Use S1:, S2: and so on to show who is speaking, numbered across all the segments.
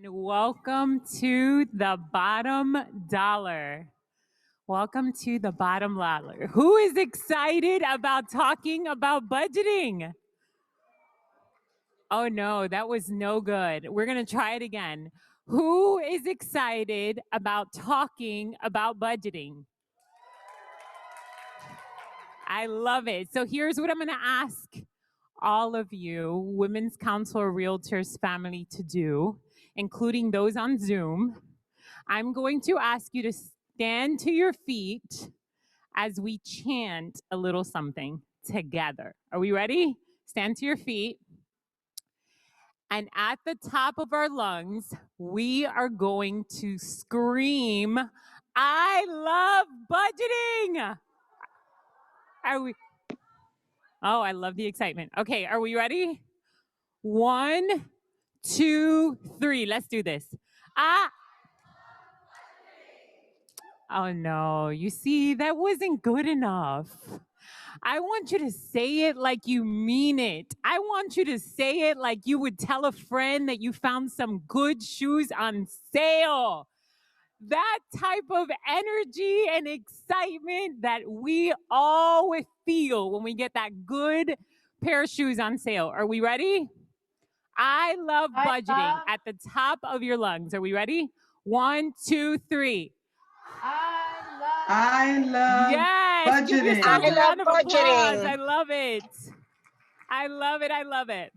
S1: And welcome to the bottom dollar. Welcome to the bottom dollar. Who is excited about talking about budgeting? Oh no, that was no good. We're going to try it again. Who is excited about talking about budgeting? I love it. So here's what I'm going to ask all of you, Women's Council of Realtors family, to do, including those on Zoom. I'm going to ask you to stand to your feet as we chant a little something together. Are we ready? Stand to your feet. And at the top of our lungs, we are going to scream, I love budgeting. Are we? Oh, I love the excitement. Okay, are we ready? 1, 2, 3. Let's do this. Oh no, you see, that wasn't good enough. I want you to say it like you mean it. I want you to say it like you would tell a friend that you found some good shoes on sale. That type of energy and excitement that we all feel when we get that good pair of shoes on sale. Are we ready? I love budgeting at the top of your lungs. Are we ready? 1, 2, 3.
S2: I love
S1: yes,
S2: budgeting.
S1: give yourself a round of applause.
S3: budgeting.
S1: I love it. I love it. I love it.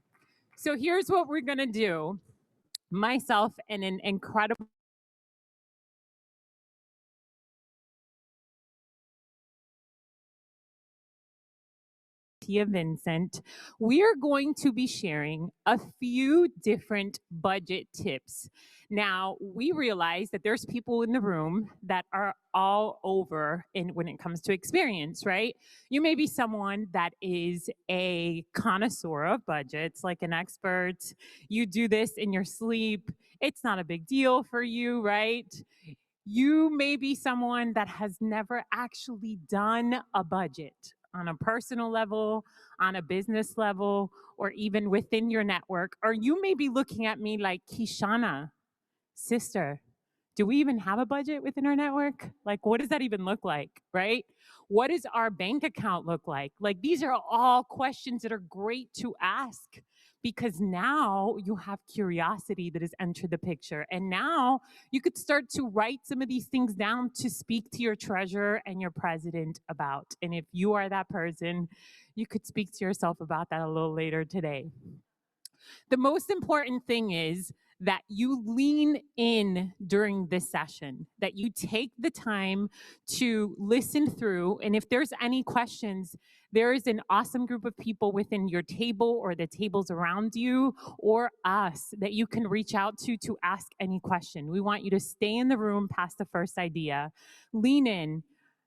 S1: So here's what we're going to do. Myself and an incredible Vincent, we are going to be sharing a few different budget tips. Now, we realize that there's people in the room that are all over when it comes to experience, right? You may be someone that is a connoisseur of budgets, like an expert. You do this in your sleep. It's not a big deal for you, right? You may be someone that has never actually done a budget on a personal level, on a business level, or even within your network. Or you may be looking at me like, Kishana, sister, do we even have a budget within our network? Like, what does that even look like, right? What does our bank account look like? Like, these are all questions that are great to ask because now you have curiosity that has entered the picture. And now you could start to write some of these things down to speak to your treasurer and your president about. And if you are that person, you could speak to yourself about that a little later today. The most important thing is that you lean in during this session, that you take the time to listen through. And if there's any questions, there is an awesome group of people within your table or the tables around you or us that you can reach out to ask any question. We want you to stay in the room past the first idea. Lean in.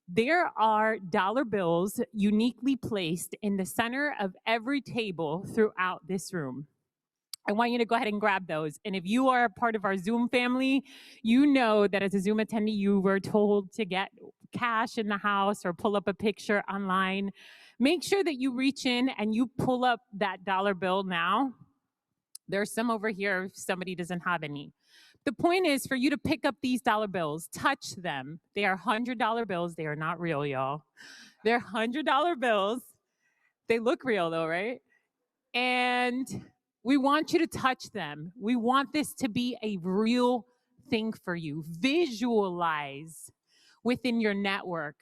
S1: There are dollar bills uniquely placed in the center of every table throughout this room. I want you to go ahead and grab those. And if you are a part of our Zoom family, you know that as a Zoom attendee, you were told to get cash in the house or pull up a picture online. Make sure that you reach in and you pull up that dollar bill now. There's some over here if somebody doesn't have any. The point is for you to pick up these dollar bills, touch them. They are $100 bills. They are not real, y'all. They're $100 bills. They look real though, right? And we want you to touch them. We want this to be a real thing for you. Visualize within your network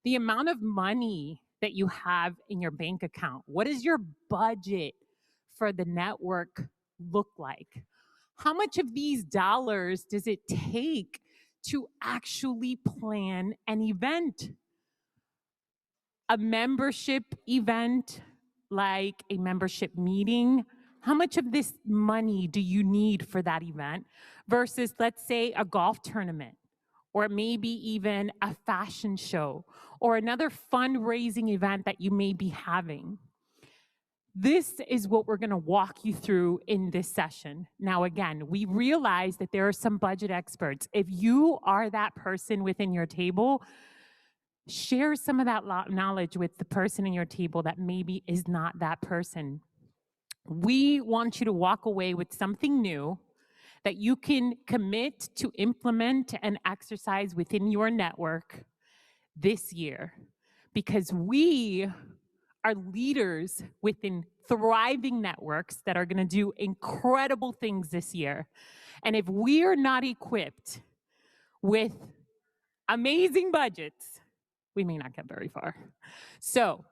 S1: the amount of money that you have in your bank account. What does your budget for the network look like? How much of these dollars does it take to actually plan an event? A membership event, like a membership meeting, how much of this money do you need for that event versus, let's say, a golf tournament or maybe even a fashion show or another fundraising event that you may be having? This is what we're going to walk you through in this session. Now, again, we realize that there are some budget experts. If you are that person within your table, share some of that knowledge with the person in your table that maybe is not that person. We want you to walk away with something new that you can commit to implement and exercise within your network this year, because we are leaders within thriving networks that are going to do incredible things this year. And if we are not equipped with amazing budgets, we may not get very far. So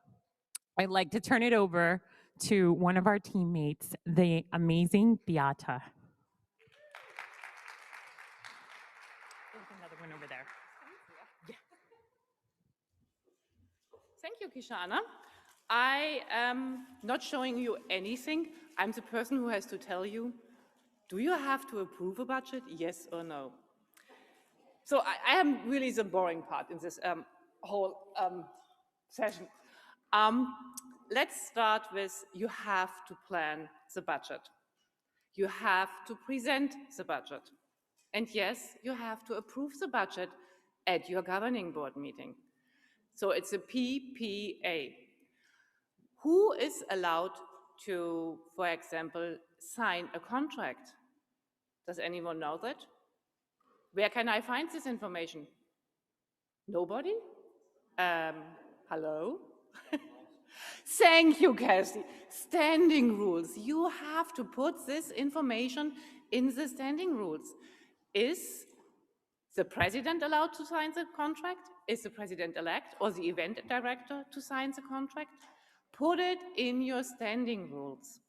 S1: I'd like to turn it over to one of our teammates, the amazing Beata. There's another one over there.
S2: Thank you, Kishana. I am not showing you anything. I'm the person who has to tell you, do you have to approve a budget, yes or no? So I am really the boring part in this whole session. Let's start with, you have to plan the budget. You have to present the budget. And yes, you have to approve the budget at your governing board meeting. So it's a PPA. Who is allowed to, for example, sign a contract? Does anyone know that? Where can I find this information? Nobody? Hello? Thank you, Cassie. Standing rules. You have to put this information in the standing rules. Is the president allowed to sign the contract? Is the president-elect or the event director to sign the contract? Put it in your standing rules.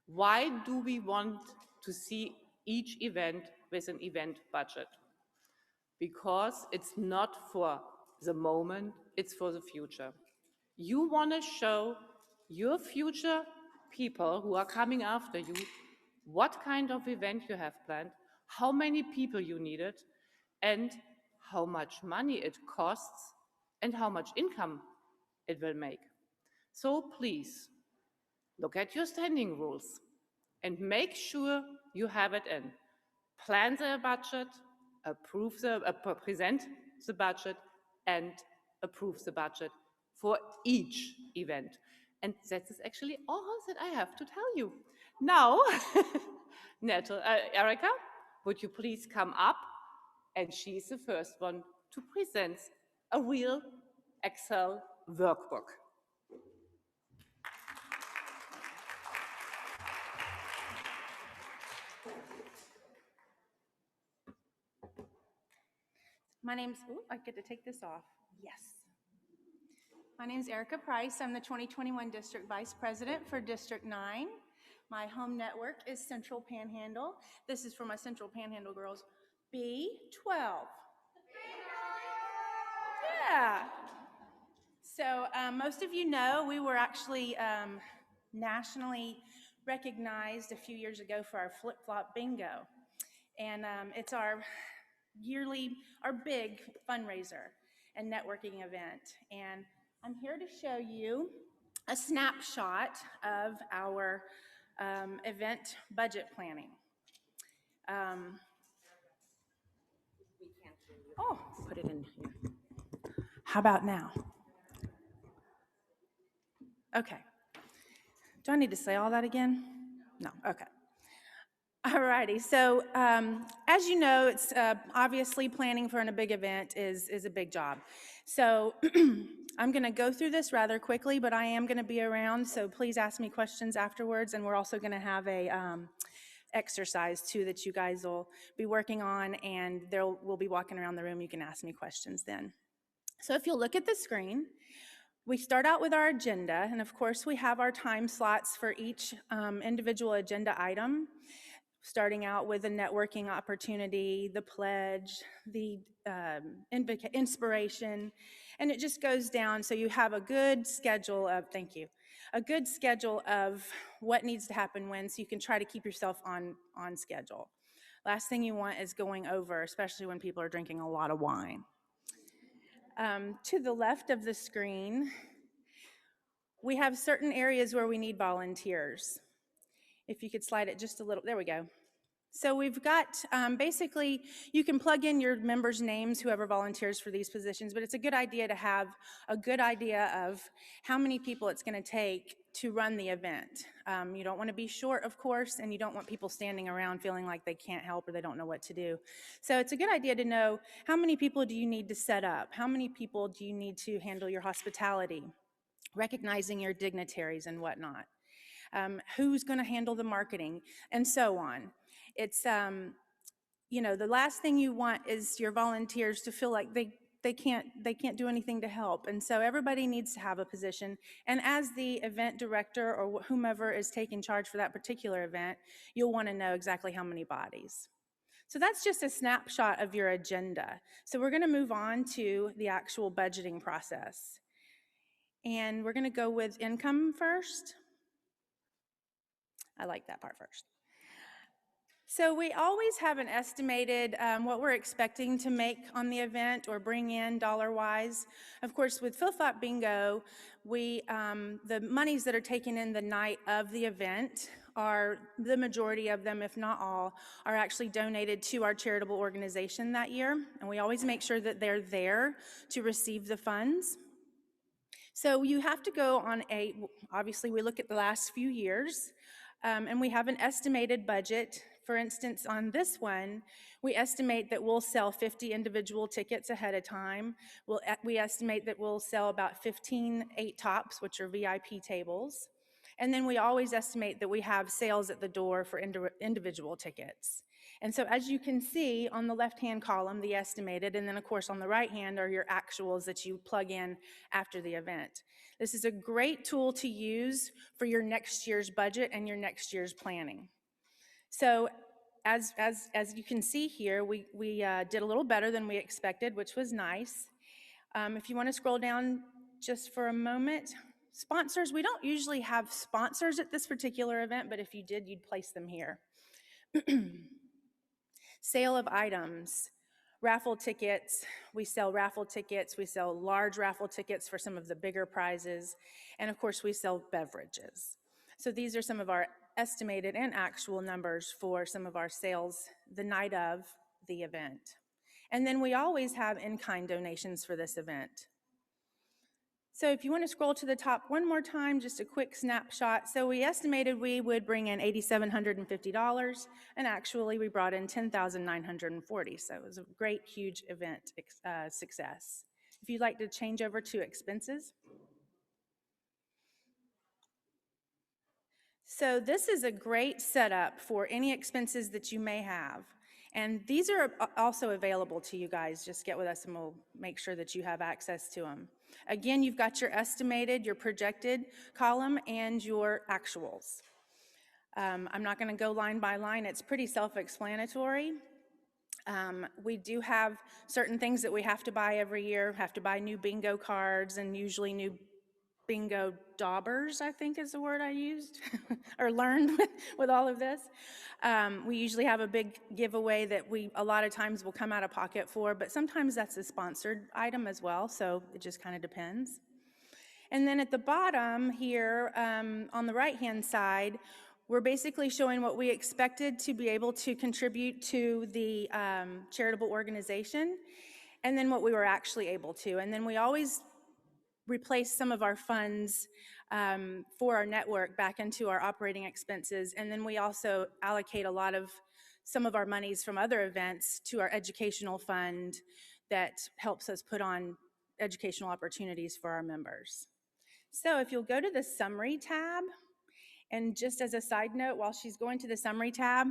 S2: Why do we want to see each event with an event budget? Because it's not for the moment, it's for the future. You want to show your future people who are coming after you what kind of event you have planned, how many people you needed, and how much money it costs, and how much income it will make. So please, look at your standing rules and make sure you have it in. Plan the budget, present the budget, and approve the budget for each event. And that is actually all that I have to tell you. Now, Erica, would you please come up? And she's the first one to present a real Excel workbook.
S3: I get to take this off. Yes. My name is Erica Price. I'm the 2021 District Vice President for District 9. My home network is Central Panhandle. This is for my Central Panhandle girls. B12. Yeah. So most of you know we were actually nationally recognized a few years ago for our flip-flop bingo. And it's our big fundraiser and networking event. And I'm here to show you a snapshot of our event budget planning. Put it in here. How about now? Okay. Do I need to say all that again? No, okay. All righty, so as you know, it's obviously planning for a big event is a big job. So I'm gonna go through this rather quickly, but I am gonna be around, so please ask me questions afterwards, and we're also gonna have a exercise too that you guys will be working on, and we'll be walking around the room. You can ask me questions then. So if you'll look at the screen, we start out with our agenda, and of course we have our time slots for each individual agenda item, starting out with the networking opportunity, the pledge, the inspiration, and it just goes down so you have a good schedule of, a good schedule of what needs to happen when, so you can try to keep yourself on schedule. Last thing you want is going over, especially when people are drinking a lot of wine. To the left of the screen, we have certain areas where we need volunteers. If you could slide it just a little, there we go. So we've got, basically, you can plug in your members' names, whoever volunteers for these positions, but it's a good idea to have a good idea of how many people it's going to take to run the event. You don't want to be short, of course, and you don't want people standing around feeling like they can't help or they don't know what to do. So it's a good idea to know how many people do you need to set up? How many people do you need to handle your hospitality? Recognizing your dignitaries and whatnot. Who's going to handle the marketing, and so on. It's, you know, the last thing you want is your volunteers to feel like they can't do anything to help. And so everybody needs to have a position. And as the event director or whomever is taking charge for that particular event, you'll want to know exactly how many bodies. So that's just a snapshot of your agenda. So we're going to move on to the actual budgeting process. And we're going to go with income first. I like that part first. So we always have an estimated what we're expecting to make on the event or bring in dollar-wise. Of course, with Flip-Flop Bingo, the monies that are taken in the night of the event are, the majority of them, if not all, are actually donated to our charitable organization that year. And we always make sure that they're there to receive the funds. So you have to go on obviously we look at the last few years, and we have an estimated budget. For instance, on this one, we estimate that we'll sell 50 individual tickets ahead of time. We estimate that we'll sell about 15 8-tops, which are VIP tables. And then we always estimate that we have sales at the door for individual tickets. And so as you can see on the left-hand column, the estimated, and then of course on the right hand are your actuals that you plug in after the event. This is a great tool to use for your next year's budget and your next year's planning. So as you can see here, we did a little better than we expected, which was nice. If you want to scroll down just for a moment, sponsors, we don't usually have sponsors at this particular event, but if you did, you'd place them here. Sale of items, raffle tickets. We sell raffle tickets. We sell large raffle tickets for some of the bigger prizes. And of course, we sell beverages. So these are some of our estimated and actual numbers for some of our sales the night of the event. And then we always have in-kind donations for this event. So if you want to scroll to the top one more time, just a quick snapshot. So we estimated we would bring in $8,750, and actually we brought in $10,940. So it was a great, huge event success. If you'd like to change over to expenses. So this is a great setup for any expenses that you may have. And these are also available to you guys. Just get with us and we'll make sure that you have access to them. Again, you've got your estimated, your projected column, and your actuals. I'm not going to go line by line. It's pretty self-explanatory. We do have certain things that we have to buy every year. Have to buy new bingo cards and usually new bingo daubers, I think is the word I used or learned with all of this. We usually have a big giveaway that we a lot of times will come out of pocket for, but sometimes that's a sponsored item as well, so it just kind of depends. And then at the bottom here, on the right-hand side, we're basically showing what we expected to be able to contribute to the charitable organization, and then what we were actually able to. And then we always replace some of our funds for our network back into our operating expenses. And then we also allocate a lot of some of our monies from other events to our educational fund that helps us put on educational opportunities for our members. So if you'll go to the summary tab, and just as a side note, while she's going to the summary tab,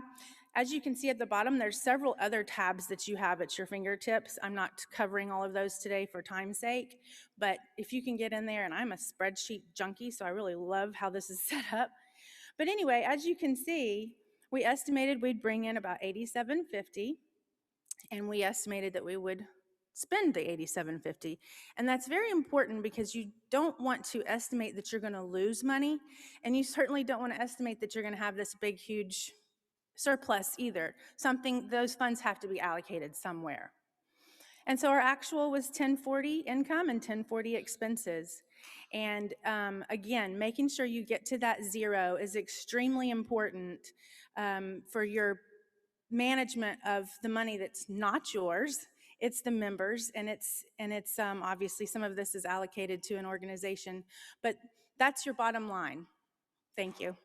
S3: as you can see at the bottom, there's several other tabs that you have at your fingertips. I'm not covering all of those today for time's sake, but if you can get in there, and I'm a spreadsheet junkie, so I really love how this is set up. But anyway, as you can see, we estimated we'd bring in about $87.50, and we estimated that we would spend the $87.50. And that's very important because you don't want to estimate that you're going to lose money, and you certainly don't want to estimate that you're going to have this big, huge surplus either. Those funds have to be allocated somewhere. And so our actual was $10.40 income and $10.40 expenses. And again, making sure you get to that zero is extremely important for your management of the money that's not yours. It's the members, and it's obviously some of this is allocated to an organization, but that's your bottom line. Thank you.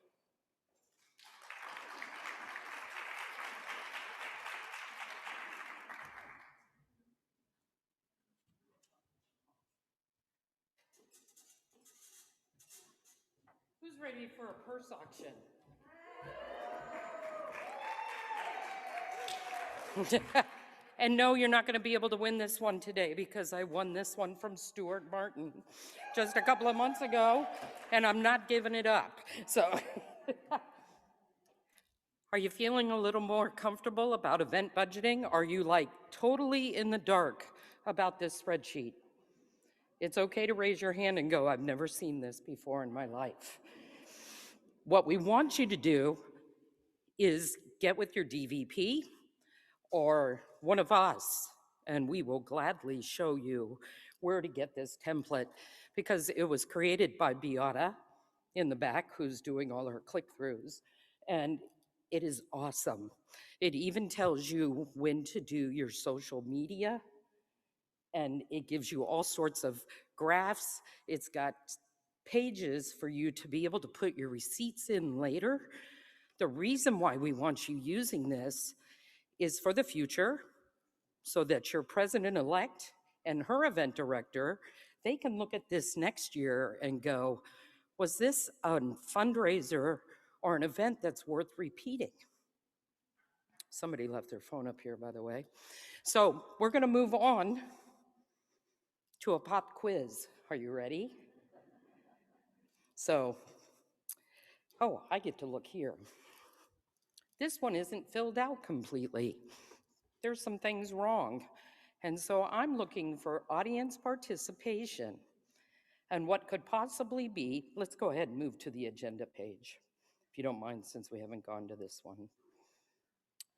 S4: Who's ready for a purse auction? And no, you're not going to be able to win this one today because I won this one from Stuart Martin just a couple of months ago, and I'm not giving it up. So, are you feeling a little more comfortable about event budgeting? Are you like totally in the dark about this spreadsheet? It's okay to raise your hand and go, I've never seen this before in my life. What we want you to do is get with your DVP or one of us, and we will gladly show you where to get this template, because it was created by Beata in the back, who's doing all her click-throughs, and it is awesome. It even tells you when to do your social media, and it gives you all sorts of graphs. It's got pages for you to be able to put your receipts in later. The reason why we want you using this is for the future, so that your president-elect and her event director, they can look at this next year and go, was this a fundraiser or an event that's worth repeating? Somebody left their phone up here, by the way. So we're going to move on to a pop quiz. Are you ready? So, oh, I get to look here. This one isn't filled out completely. There's some things wrong. And so I'm looking for audience participation. And what could possibly be, let's go ahead and move to the agenda page, if you don't mind, since we haven't gone to this one.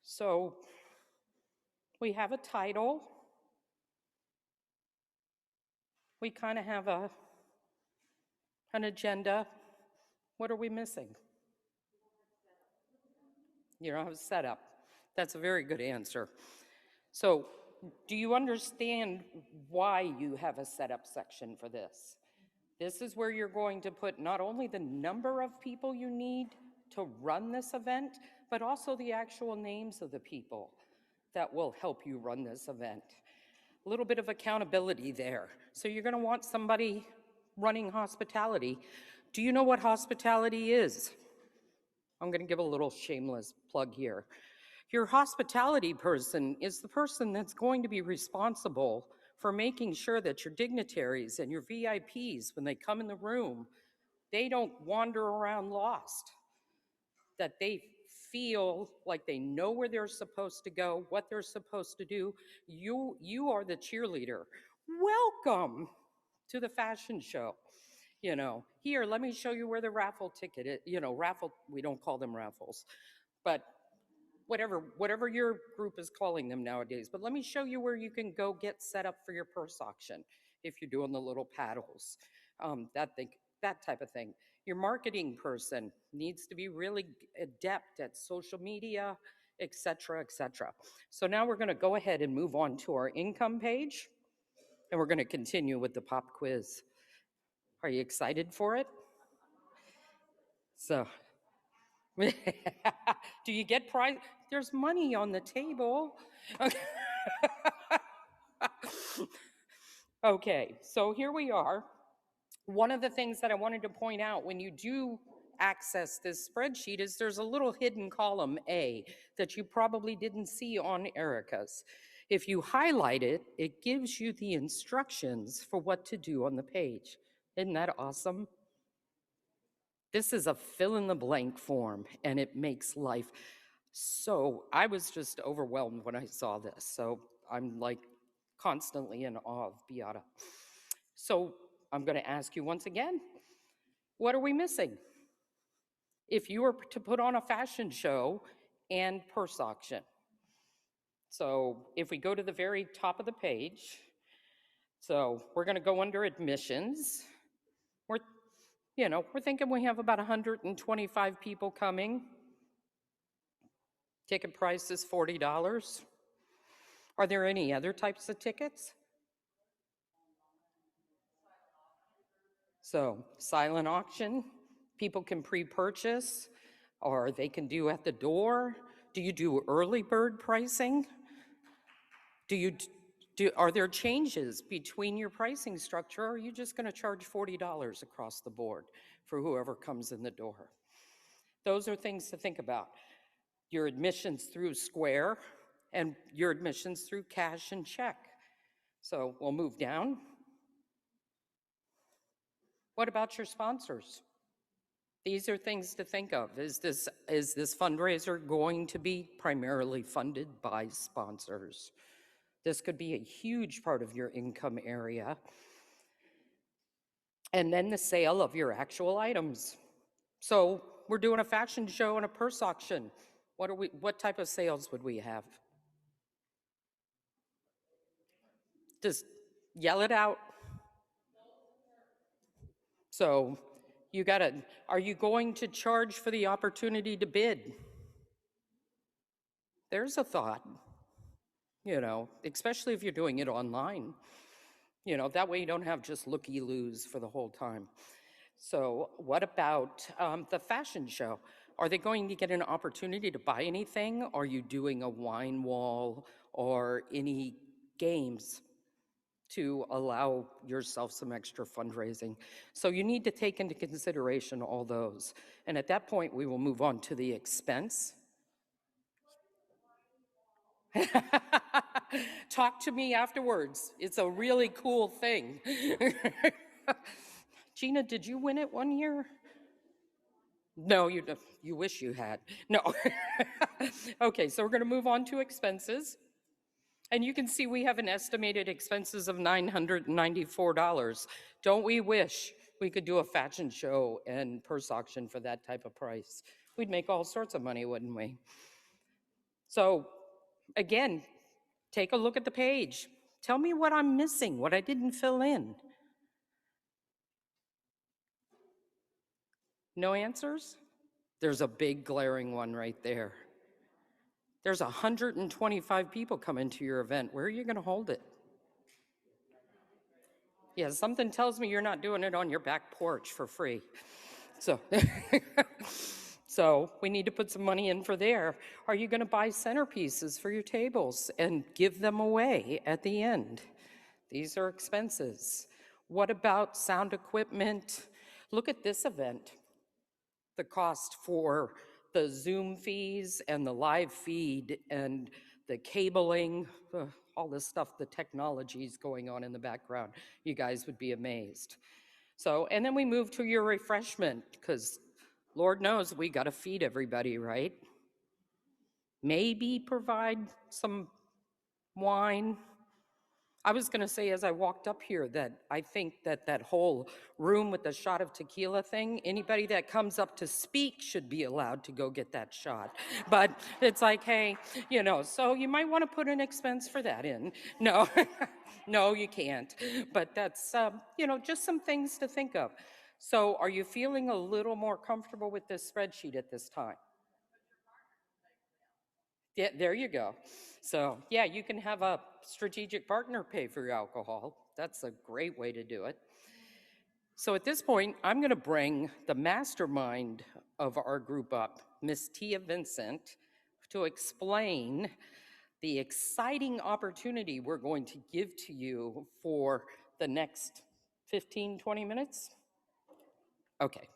S4: So we have a title. We kind of have an agenda. What are we missing? You don't have a setup. That's a very good answer. So do you understand why you have a setup section for this? This is where you're going to put not only the number of people you need to run this event, but also the actual names of the people that will help you run this event. A little bit of accountability there. So you're going to want somebody running hospitality. Do you know what hospitality is? I'm going to give a little shameless plug here. Your hospitality person is the person that's going to be responsible for making sure that your dignitaries and your VIPs, when they come in the room, they don't wander around lost, that they feel like they know where they're supposed to go, what they're supposed to do. You are the cheerleader. Welcome to the fashion show. You know, here, let me show you where the raffle ticket is. You know, raffle, we don't call them raffles, but whatever your group is calling them nowadays. But let me show you where you can go get set up for your purse auction if you're doing the little paddles, that type of thing. Your marketing person needs to be really adept at social media, et cetera, et cetera. So now we're going to go ahead and move on to our income page, and we're going to continue with the pop quiz. Are you excited for it? So, do you get prize? There's money on the table. Okay. Okay, so here we are. One of the things that I wanted to point out when you do access this spreadsheet is there's a little hidden column A that you probably didn't see on Erica's. If you highlight it, it gives you the instructions for what to do on the page. Isn't that awesome? This is a fill-in-the-blank form, and it makes life. So I was just overwhelmed when I saw this. So I'm like constantly in awe of Beata. So I'm going to ask you once again, what are we missing? If you were to put on a fashion show and purse auction. So if we go to the very top of the page, so we're going to go under admissions. We're thinking we have about 125 people coming. Ticket price is $40. Are there any other types of tickets? So silent auction, people can pre-purchase, or they can do at the door. Do you do early bird pricing? Are there changes between your pricing structure, or are you just going to charge $40 across the board for whoever comes in the door? Those are things to think about. Your admissions through Square and your admissions through cash and check. So we'll move down. What about your sponsors? These are things to think of. Is this fundraiser going to be primarily funded by sponsors? This could be a huge part of your income area. And then the sale of your actual items. So we're doing a fashion show and a purse auction. What type of sales would we have? Just yell it out. So are you going to charge for the opportunity to bid? There's a thought, especially if you're doing it online. That way you don't have just looky-loos for the whole time. So what about the fashion show? Are they going to get an opportunity to buy anything? Are you doing a wine wall or any games to allow yourself some extra fundraising? So you need to take into consideration all those. And at that point, we will move on to the expense. Talk to me afterwards. It's a really cool thing. Gina, did you win it one year? No, you wish you had. No. Okay, so we're going to move on to expenses. And you can see we have an estimated expenses of $994. Don't we wish we could do a fashion show and purse auction for that type of price? We'd make all sorts of money, wouldn't we? So again, take a look at the page. Tell me what I'm missing, what I didn't fill in. No answers? There's a big glaring one right there. There's 125 people coming to your event. Where are you going to hold it? Yeah, something tells me you're not doing it on your back porch for free. So, so we need to put some money in for there. Are you going to buy centerpieces for your tables and give them away at the end? These are expenses. What about sound equipment? Look at this event. The cost for the Zoom fees and the live feed and the cabling, all this stuff, the technologies going on in the background. You guys would be amazed. So, and then we move to your refreshment, because Lord knows we got to feed everybody, right? Maybe provide some wine. I was going to say as I walked up here that I think that whole room with the shot of tequila thing, anybody that comes up to speak should be allowed to go get that shot. But it's like, hey, so you might want to put an expense for that in. No, no, you can't. But that's, just some things to think of. So are you feeling a little more comfortable with this spreadsheet at this time? Yeah, there you go. So yeah, you can have a strategic partner pay for your alcohol. That's a great way to do it. So at this point, I'm going to bring the mastermind of our group up, Miss Tia Vincent, to explain the exciting opportunity we're going to give to you for the next 15, 20 minutes. Okay.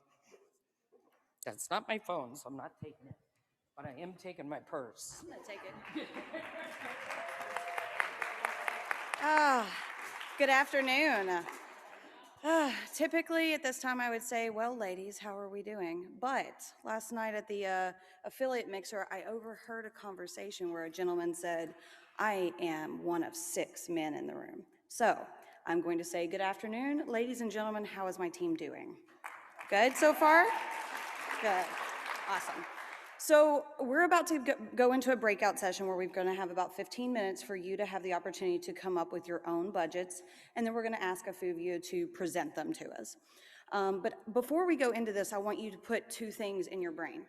S4: That's not my phone, so I'm not taking it. But I am taking my purse.
S3: I'm gonna take it. Good afternoon. Typically at this time I would say, well, ladies, how are we doing? But last night at the affiliate mixer, I overheard a conversation where a gentleman said, I am one of 6 men in the room. So I'm going to say, good afternoon, ladies and gentlemen, how is my team doing? Good so far? Good, awesome. So we're about to go into a breakout session where we're going to have about 15 minutes for you to have the opportunity to come up with your own budgets, and then we're going to ask a few of you to present them to us. But before we go into this, I want you to put 2 things in your brain.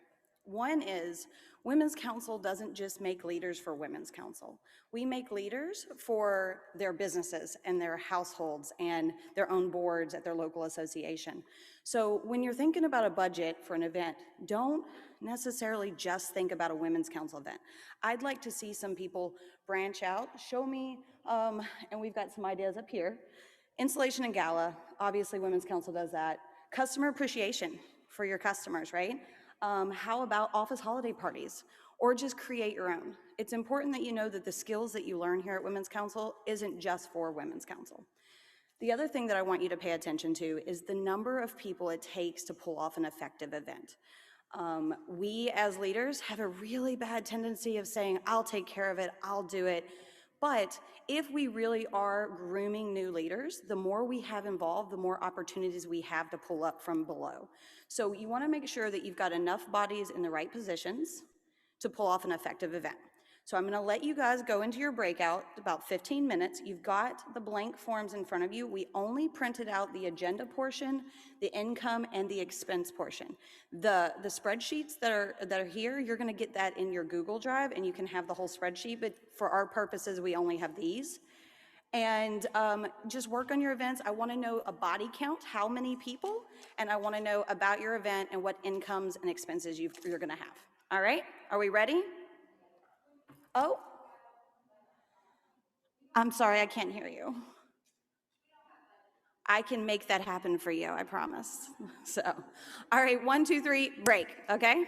S5: One is Women's Council doesn't just make leaders for Women's Council. We make leaders for their businesses and their households and their own boards at their local association. So when you're thinking about a budget for an event, don't necessarily just think about a Women's Council event. I'd like to see some people branch out, show me, and we've got some ideas up here. Installation and gala, obviously Women's Council does that. Customer appreciation for your customers, right? How about office holiday parties? Or just create your own. It's important that you know that the skills that you learn here at Women's Council isn't just for Women's Council. The other thing that I want you to pay attention to is the number of people it takes to pull off an effective event. We as leaders have a really bad tendency of saying, I'll take care of it, I'll do it. But if we really are grooming new leaders, the more we have involved, the more opportunities we have to pull up from below. So you want to make sure that you've got enough bodies in the right positions to pull off an effective event. So I'm going to let you guys go into your breakout, about 15 minutes. You've got the blank forms in front of you. We only printed out the agenda portion, the income, and the expense portion. The spreadsheets that are here, you're going to get that in your Google Drive, and you can have the whole spreadsheet, but for our purposes, we only have these. And just work on your events. I want to know a body count, how many people, and I want to know about your event and what incomes and expenses you're going to have. All right? Are we ready? Oh, I'm sorry, I can't hear you. I can make that happen for you, I promise. So, all right, 1, 2, 3, break, okay?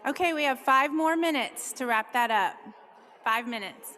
S3: Okay, we have 5 more minutes to wrap that up. 5 minutes.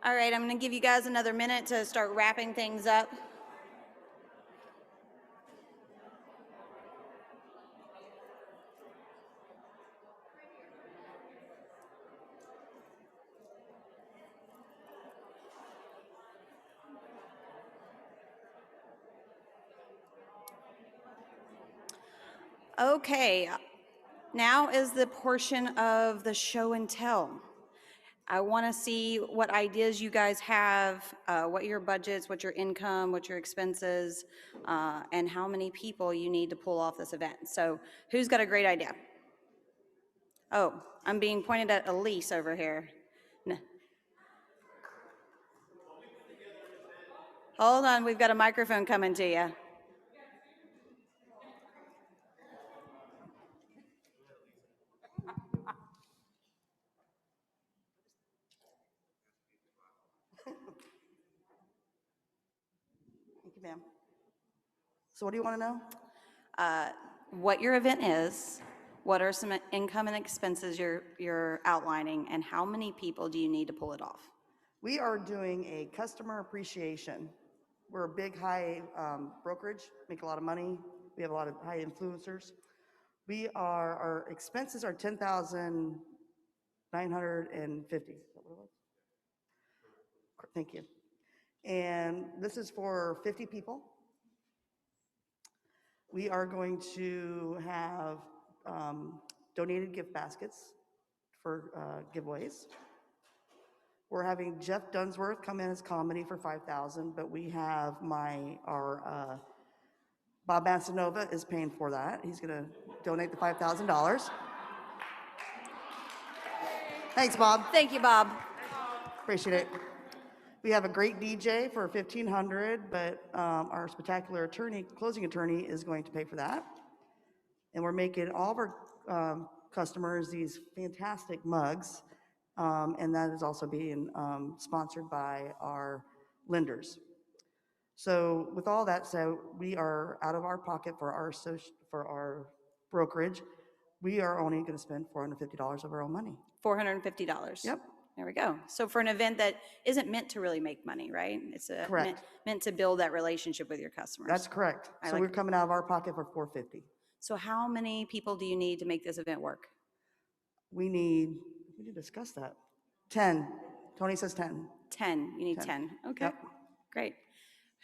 S5: All right, I'm going to give you guys another minute to start wrapping things up. Okay, now is the portion of the show and tell. I want to see what ideas you guys have, what your budgets, what your income, what your expenses, and how many people you need to pull off this event. So who's got a great idea? Oh, I'm being pointed at Elise over here. No. Hold on, we've got a microphone coming to you.
S6: Thank you, ma'am. So what do you want to know?
S5: What your event is, what are some income and expenses you're outlining, and how many people do you need to pull it off?
S6: We are doing a customer appreciation. We're a big, high brokerage, make a lot of money. We have a lot of high influencers. Our expenses are $10,950. Is that what it was? Thank you. And this is for 50 people. We are going to have donated gift baskets for giveaways. We're having Jeff Dunsworth come in as comedy for $5,000, but we have our Bob Mansanova is paying for that. He's going to donate the $5,000. Thanks, Bob.
S5: Thank you, Bob.
S6: Appreciate it. We have a great DJ for $1,500, but our spectacular attorney, closing attorney, is going to pay for that. And we're making all of our customers these fantastic mugs, and that is also being sponsored by our lenders. So with all that said, we are out of our pocket for our brokerage. We are only going to spend $450 of our own money.
S5: $450.
S6: Yep.
S5: There we go. So for an event that isn't meant to really make money, right? It's
S6: Correct.
S5: meant to build that relationship with your customers.
S6: That's correct. So we're coming out of our pocket for $450.
S5: So how many people do you need to make this event work?
S6: We need to discuss that. 10. Tony says 10.
S5: 10. You need 10. Okay.
S6: Yep.
S5: Great.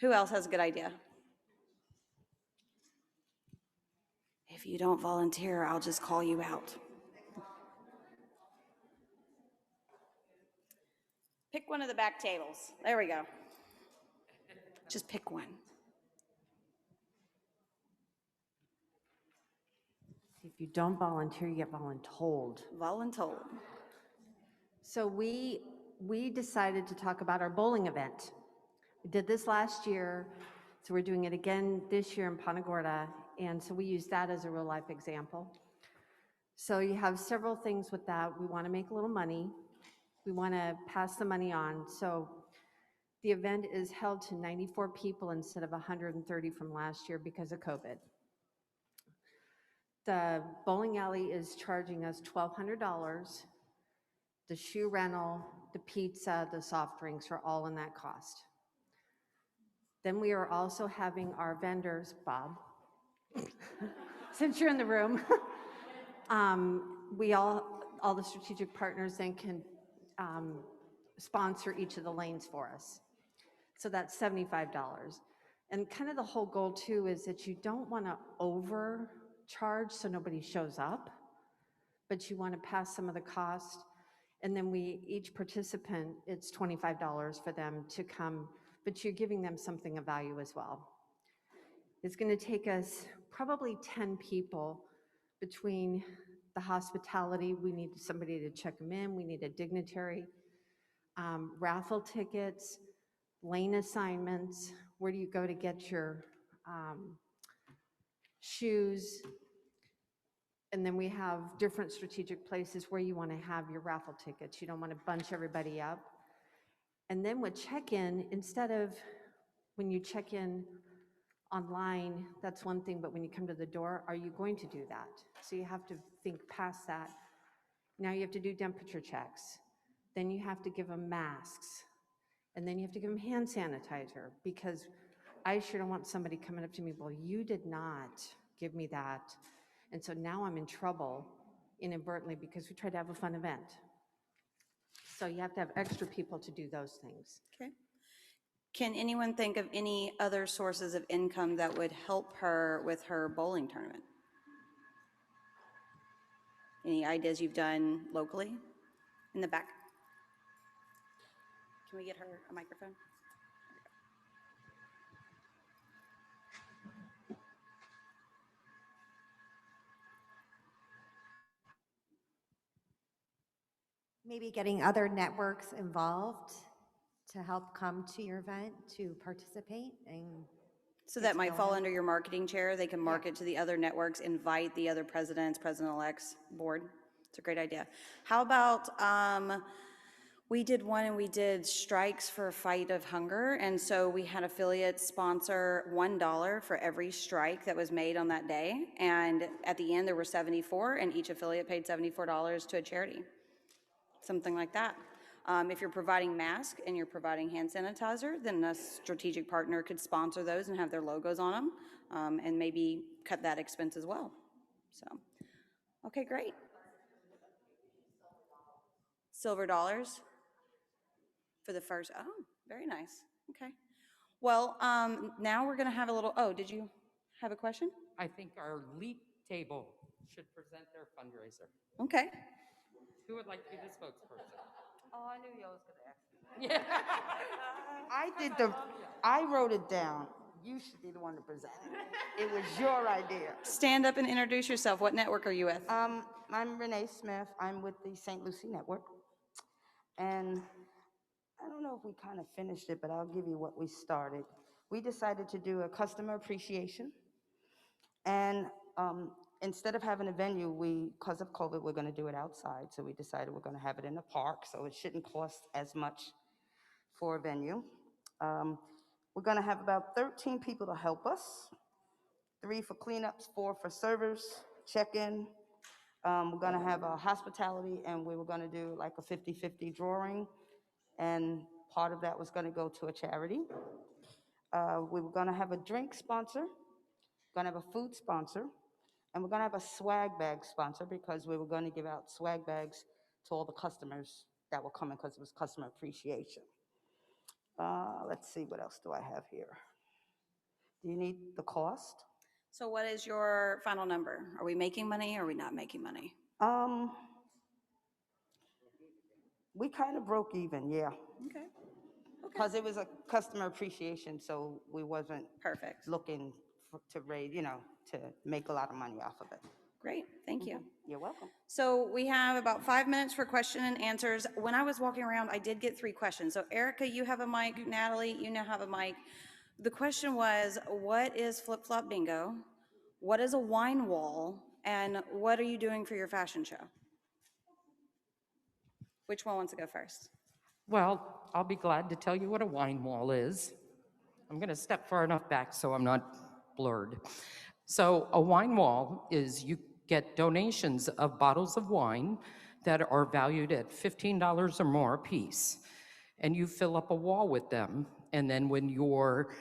S5: Who else has a good idea? If you don't volunteer, I'll just call you out. Pick one of the back tables. There we go. Just pick one.
S7: If you don't volunteer, you get voluntold.
S5: Voluntold.
S7: So we decided to talk about our bowling event. We did this last year, so we're doing it again this year in Punta Gorda, and so we use that as a real life example. So you have several things with that. We want to make a little money. We want to pass the money on. So the event is held to 94 people instead of 130 from last year because of COVID. The bowling alley is charging us $1,200. The shoe rental, the pizza, the soft drinks are all in that cost. Then we are also having our vendors, Bob, since you're in the room, all the strategic partners then can sponsor each of the lanes for us. So that's $75. And kind of the whole goal too is that you don't want to overcharge so nobody shows up, but you want to pass some of the cost. And then each participant, it's $25 for them to come, but you're giving them something of value as well. It's going to take us probably 10 people between the hospitality. We need somebody to check them in. We need a dignitary, raffle tickets, lane assignments. Where do you go to get your shoes? And then we have different strategic places where you want to have your raffle tickets. You don't want to bunch everybody up. And then with check-in, instead of when you check in online, that's one thing, but when you come to the door, are you going to do that? So you have to think past that. Now you have to do temperature checks. Then you have to give them masks. And then you have to give them hand sanitizer, because I sure don't want somebody coming up to me, well, you did not give me that. And so now I'm in trouble inadvertently because we tried to have a fun event. So you have to have extra people to do those things.
S5: Okay. Can anyone think of any other sources of income that would help her with her bowling tournament? Any ideas you've done locally? In the back. Can we get her a microphone?
S8: Maybe getting other networks involved to help come to your event to participate and
S5: So
S8: get
S5: that
S8: to
S5: might
S8: know
S5: fall
S8: them.
S5: under your marketing chair. They can market to the other networks, invite the other presidents, president-elects, board. It's a great idea. How about, we did one and we did strikes for a fight of hunger. And so we had affiliates sponsor $1 for every strike that was made on that day. And at the end, there were 74, and each affiliate paid $74 to a charity. Something like that. If you're providing masks and you're providing hand sanitizer, then a strategic partner could sponsor those and have their logos on them, and maybe cut that expense as well. So, okay, great. Silver dollars for the first, oh, very nice, okay. Well, now we're gonna have a little, oh, did you have a question?
S4: I think our leap table should present their fundraiser.
S5: Okay.
S4: Who would like to be the spokesperson?
S9: Oh, I knew you was gonna ask me. Yeah. I wrote it down. You should be the one to present it. It was your idea.
S5: Stand up and introduce yourself. What network are you with?
S9: I'm Renee Smith. I'm with the St. Lucie Network. And I don't know if we kind of finished it, but I'll give you what we started. We decided to do a customer appreciation. And instead of having a venue, because of COVID, we're going to do it outside. So we decided we're going to have it in the park, so it shouldn't cost as much for a venue. We're going to have about 13 people to help us, 3 for cleanups, 4 for servers, check-in. We're going to have a hospitality, and we were going to do like a 50-50 drawing, and part of that was going to go to a charity. We were going to have a drink sponsor, going to have a food sponsor, and we're going to have a swag bag sponsor because we were going to give out swag bags to all the customers that were coming because it was customer appreciation. Let's see, what else do I have here? Do you need the cost?
S5: So what is your final number? Are we making money or are we not making money?
S9: We kind of broke even, yeah.
S5: Okay.
S9: Because it was a customer appreciation, so we wasn't
S5: Perfect.
S9: looking to raise, to make a lot of money off of it.
S5: Great, thank you.
S9: You're welcome.
S5: So we have about 5 minutes for question and answers. When I was walking around, I did get 3 questions. So Erica, you have a mic. Natalie, you now have a mic. The question was, what is flip-flop bingo? What is a wine wall? And what are you doing for your fashion show? Which one wants to go first?
S4: Well, I'll be glad to tell you what a wine wall is. I'm going to step far enough back so I'm not blurred. So a wine wall is you get donations of bottles of wine that are valued at $15 or more a piece, and you fill up a wall with them. And then when your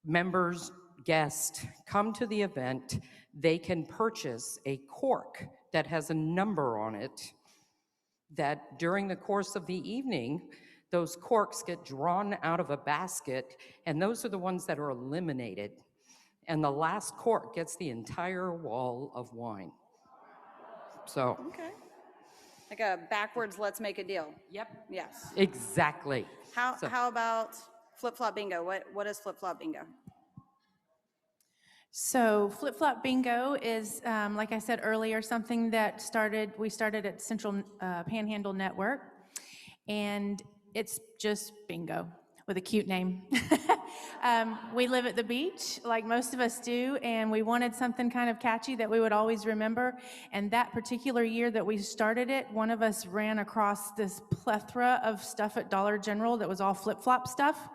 S4: members, guests come to the event, they can purchase a cork that has a number on it that during the course of the evening, those corks get drawn out of a basket, and those are the ones that are eliminated. And the last cork gets the entire wall of wine. So.
S5: Okay. Like a backwards, let's make a deal.
S4: Yep.
S5: Yes.
S4: Exactly.
S5: How about flip-flop bingo? What is flip-flop bingo?
S3: So flip-flop bingo is, like I said earlier, something that we started at Central Panhandle Network, and it's just bingo with a cute name. We live at the beach, like most of us do, and we wanted something kind of catchy that we would always remember. And that particular year that we started it, one of us ran across this plethora of stuff at Dollar General that was all flip-flop stuff.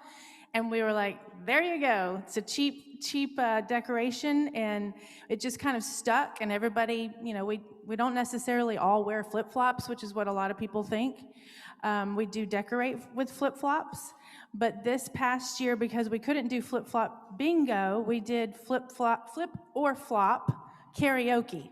S3: And we were like, there you go. It's a cheap decoration, and it just kind of stuck. And everybody, we don't necessarily all wear flip-flops, which is what a lot of people think. We do decorate with flip-flops, but this past year, because we couldn't do flip-flop bingo, we did flip or flop karaoke.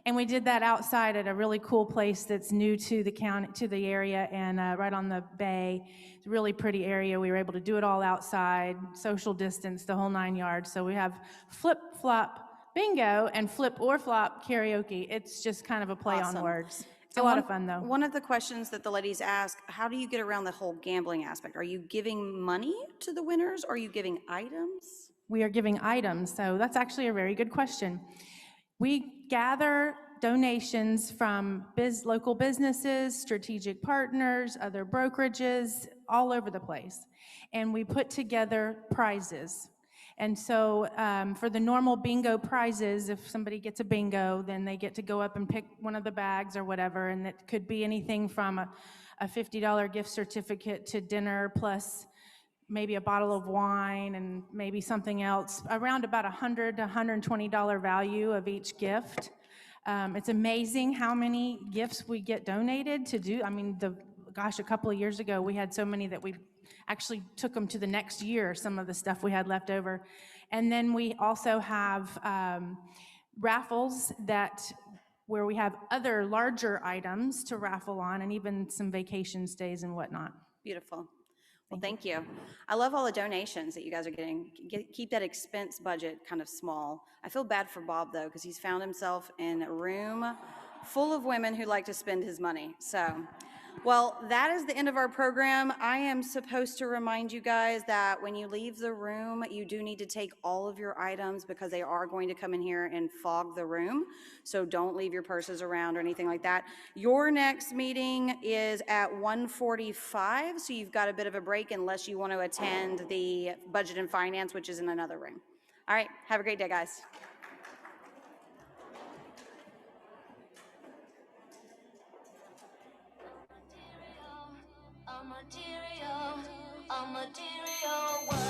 S3: And we did that outside at a really cool place that's new to the county, to the area, and right on the bay. It's a really pretty area. We were able to do it all outside, social distance, the whole 9 yards. So we have flip-flop bingo and flip or flop karaoke. It's just kind of a play on
S5: Awesome.
S3: words. It's a
S5: And
S3: lot of fun, though.
S5: One of the questions that the ladies ask, how do you get around the whole gambling aspect? Are you giving money to the winners? Or are you giving items?
S3: We are giving items, so that's actually a very good question. We gather donations from local businesses, strategic partners, other brokerages, all over the place. And we put together prizes. And so for the normal bingo prizes, if somebody gets a bingo, then they get to go up and pick one of the bags or whatever. And it could be anything from a $50 gift certificate to dinner plus maybe a bottle of wine and maybe something else, around about $100 to $120 value of each gift. It's amazing how many gifts we get donated to do. I mean, gosh, a couple of years ago, we had so many that we actually took them to the next year, some of the stuff we had left over. And then we also have raffles where we have other larger items to raffle on, and even some vacation stays and whatnot.
S5: Beautiful. Well, thank you. I love all the donations that you guys are getting. Keep that expense budget kind of small. I feel bad for Bob, though, because he's found himself in a room full of women who like to spend his money. So, well, that is the end of our program. I am supposed to remind you guys that when you leave the room, you do need to take all of your items because they are going to come in here and fog the room. So don't leave your purses around or anything like that. Your next meeting is at 1:45, so you've got a bit of a break unless you want to attend the Budget and Finance, which is in another room. All right, have a great day, guys.
S10: A material world.